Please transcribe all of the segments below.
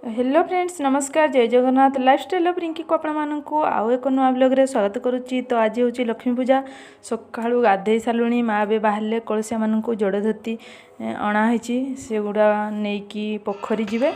Hello friends नमस्कार जय Jagannath lifestyle of Rinki को आपको आउ एक नुआ ब्लॉग रे स्वागत करुच्ची। तो आज हूँ लक्ष्मी पूजा सका गाधे सारूँ माँ ए बाहर कलसिया मानक जोड़ धोती अणाही से गुड़ा नहीं कि पोखरी जीवे।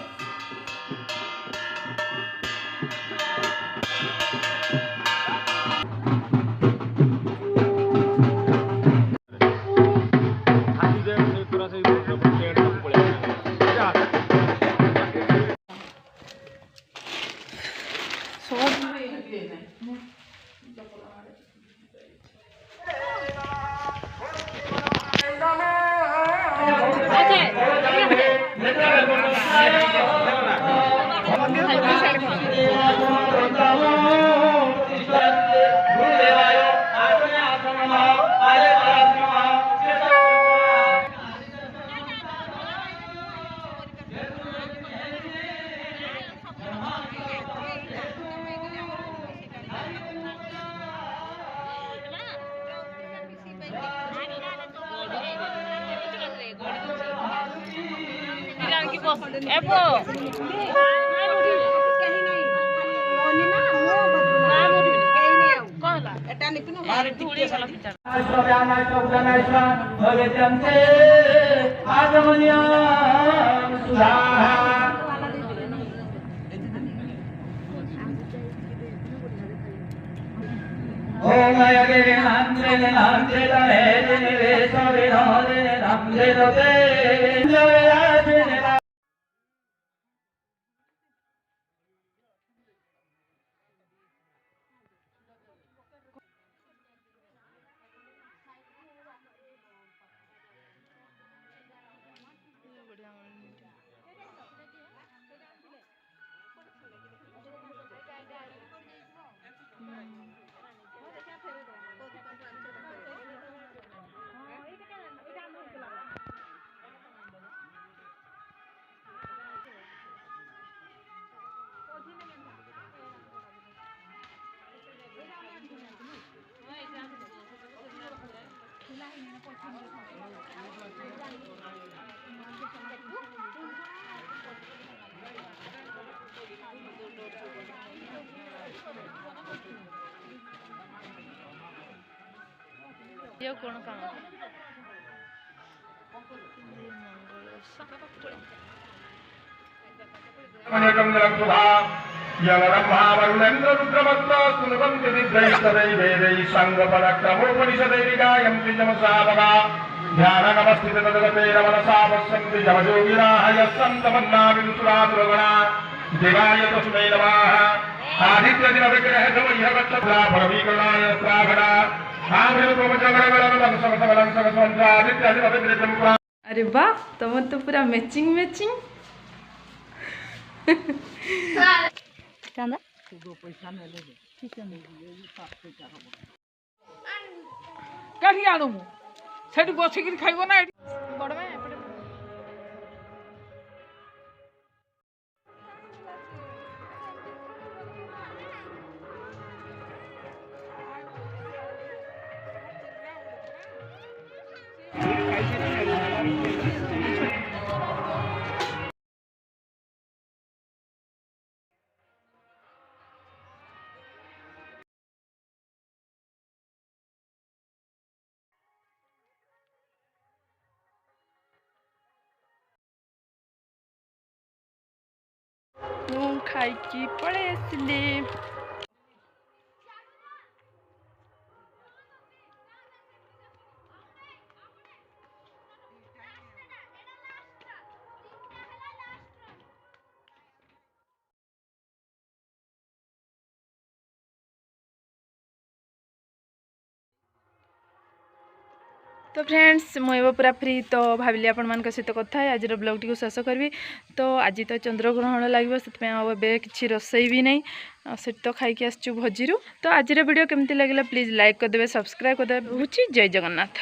ये कौन काम देवाय तस्मै नमः। आदित्य दिनविग्रह अरे वाह तुम तो पूरा मैचिंग मैचिंग कहीं आनु सेठी बसिक खाइब ना बड़ में खाई की पड़े इसलिए तो फ्रेंड्स मुझे पूरा फ्री तो भाविली आपण मान सहित कथा है आज ब्लॉग टी शेष करी। तो आज तो चंद्रग्रहण लगे से किसी रोसई भी नहीं से तो खाई आसचु भोजी। तो आज वीडियो केमती लगे प्लीज लाइक करदे सब्सक्राइब करदे। जय जगन्नाथ।